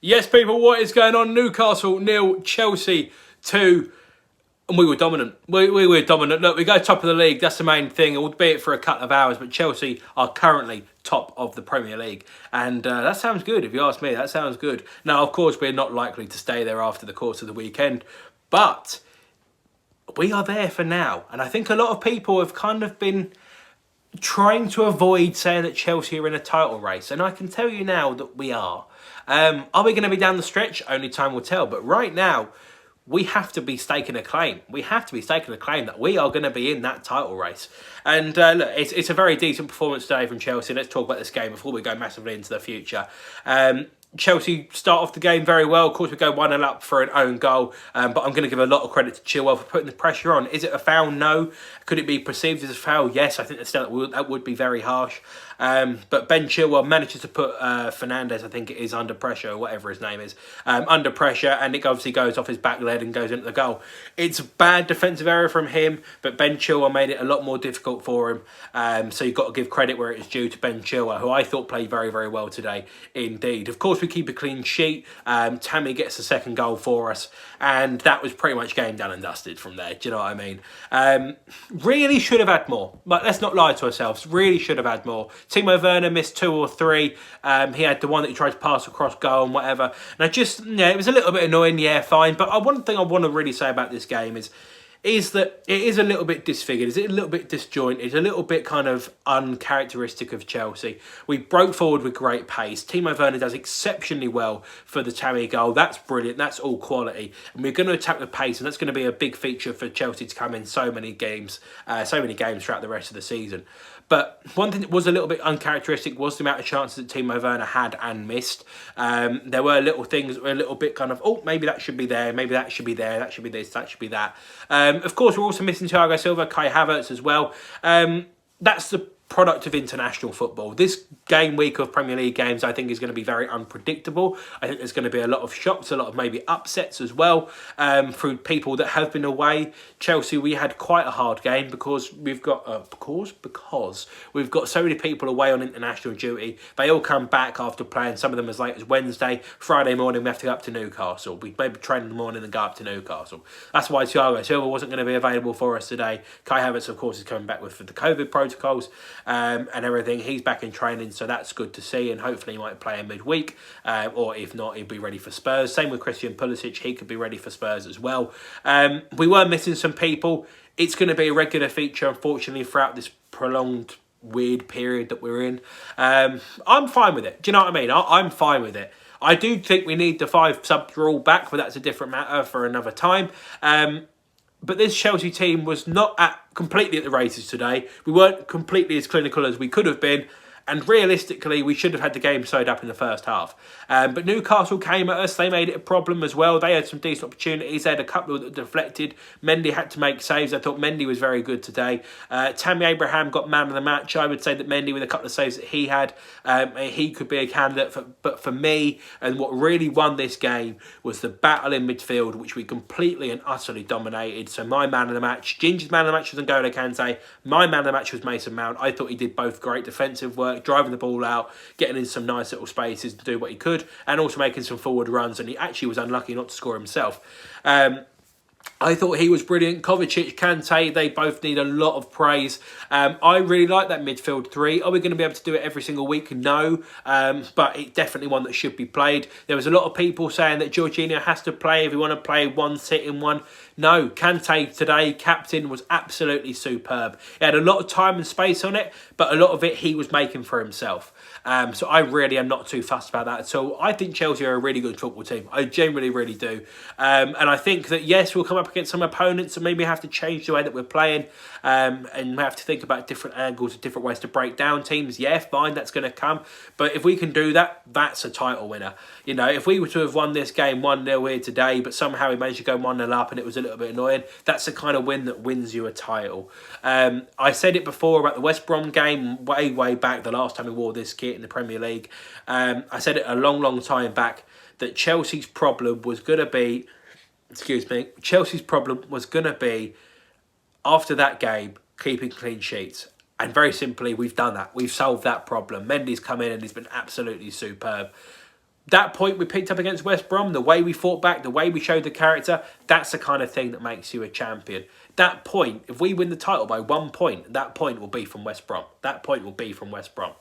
Yes, people, what is going on? Newcastle 0, Chelsea 2. And we were dominant. We were dominant. Look, we go top of the league. That's the main thing, albeit for a couple of hours. But Chelsea are currently top of the Premier League. And that sounds good, if you ask me. That sounds good. Now, of course, we're not likely to stay there after the course of the weekend. But we are there for now. And I think a lot of people have kind of been trying to avoid saying that Chelsea are in a title race. And I can tell you now that we are. Are we going to be down the stretch? Only time will tell. But right now, we have to be staking a claim. We have to be staking a claim that we are going to be in that title race. And look, it's a very decent performance today from Chelsea. Let's talk about this game before we go massively into the future. Chelsea start off the game very well. Of course, we go 1-0 up for an own goal. But I'm going to give a lot of credit to Chilwell for putting the pressure on. Is it a foul? No. Could it be perceived as a foul? Yes. I think that would be very harsh. But Ben Chilwell manages to put Fernandes, I think it is, under pressure, or whatever his name is, under pressure, and it obviously goes off his back leg and goes into the goal. It's a bad defensive error from him, but Ben Chilwell made it a lot more difficult for him. So you've got to give credit where it is due to Ben Chilwell, who I thought played very, very well today indeed. Of course, we keep a clean sheet. Tammy gets the second goal for us, and that was pretty much game done and dusted from there. Do you know what I mean? Really should have had more. But let's not lie to ourselves. Really should have had more. Timo Werner missed 2 or 3. He had the one that he tried to pass across goal and whatever. And it was a little bit annoying, yeah, fine. But one thing I want to really say about this game is that it is a little bit disfigured, is it a little bit disjointed, a little bit kind of uncharacteristic of Chelsea. We broke forward with great pace. Timo Werner does exceptionally well for the Tammy goal. That's brilliant. That's all quality. And we're going to attack with pace, and that's going to be a big feature for Chelsea to come in so many games throughout the rest of the season. But one thing that was a little bit uncharacteristic was the amount of chances that Timo Werner had and missed. There were little things that were a little bit kind of, oh, maybe that should be there, maybe that should be there, that should be this, that should be that. Of course, we're also missing Thiago Silva, Kai Havertz as well. That's the product of international football. This game week of Premier League games, I think, is going to be very unpredictable. I think there's going to be a lot of shocks, a lot of maybe upsets as well through people that have been away. Chelsea, we had quite a hard game because we've got because we've got so many people away on international duty. They all come back after playing, some of them as late as Wednesday. Friday morning, we have to go up to Newcastle. We maybe train in the morning and go up to Newcastle. That's why Thiago Silva wasn't going to be available for us today. Kai Havertz, of course, is coming back for the COVID protocols. And everything. He's back in training, so that's good to see, and hopefully he might play in midweek, or if not, he'll be ready for Spurs. Same with Christian Pulisic, he could be ready for Spurs as well. We were missing some people. It's going to be a regular feature, unfortunately, throughout this prolonged, weird period that we're in. I'm fine with it. Do you know what I mean? I'm fine with it. I do think we need the 5 sub rule back, but that's a different matter for another time. But this Chelsea team was not completely at the races today. We weren't completely as clinical as we could have been. And realistically, we should have had the game sewed up in the first half. But Newcastle came at us. They made it a problem as well. They had some decent opportunities. They had a couple that deflected. Mendy had to make saves. I thought Mendy was very good today. Tammy Abraham got man of the match. I would say that Mendy, with a couple of saves that he had, he could be a candidate. But for me, and what really won this game was the battle in midfield, which we completely and utterly dominated. So my man of the match, Ginger's man of the match was N'Golo Kante. My man of the match was Mason Mount. I thought he did both great defensive work, driving the ball out, getting in some nice little spaces to do what he could, and also making some forward runs, and he actually was unlucky not to score himself. I thought he was brilliant. Kovacic, Kante, they both need a lot of praise. I really like that midfield 3. Are we going to be able to do it every single week? No, but it's definitely one that should be played. There was a lot of people saying that Jorginho has to play if we want to play one sit-in one. No, Kante today, captain, was absolutely superb. He had a lot of time and space on it, but a lot of it he was making for himself. So I really am not too fussed about that at all. I think Chelsea are a really good football team. I genuinely really do. And I think that, yes, we'll come up against some opponents and maybe have to change the way that we're playing, and we have to think about different angles, different ways to break down teams. Yeah, fine, that's going to come. But if we can do that, that's a title winner. You know, if we were to have won this game 1-0 here today, but somehow we managed to go 1-0 up and it was a little bit annoying, that's the kind of win that wins you a title. I said it before about the West Brom game way back, the last time we wore this kit in the Premier League. I said it a long time back that Chelsea's problem was going to be, Chelsea's problem was going to be, after that game, keeping clean sheets. And very simply, we've done that. We've solved that problem. Mendy's come in and he's been absolutely superb. that point we picked up against West Brom, the way we fought back, the way we showed the character, that's the kind of thing that makes you a champion. That point, if we win the title by 1 point, that point will be from West Brom. That point will be from West Brom.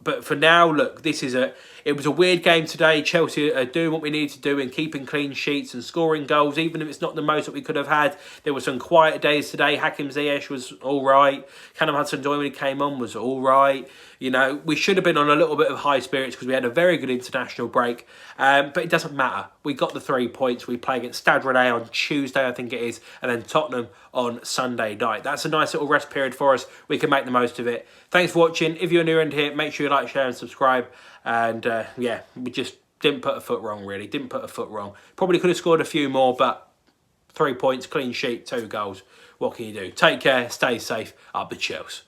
But for now, look, it was a weird game today. Chelsea are doing what we needed to do in keeping clean sheets and scoring goals, even if it's not the most that we could have had. There were some quieter days today. Hakim Ziyech was all right. Callum Hudson-Odoi, when he came on, was all right. You know, we should have been on a little bit of high spirits because we had a very good international break. But it doesn't matter. We got the 3 points. We play against Stade Rennais on Tuesday, I think it is, and then Tottenham on Sunday night. That's a nice little rest period for us. We can make the most of it. Thanks for watching. If you're new around here, make sure you like, share and subscribe. And yeah, we just didn't put a foot wrong, really. Didn't put a foot wrong. Probably could have scored a few more, but 3 points, clean sheet, 2 goals. What can you do? Take care, stay safe. Up the Chelsea.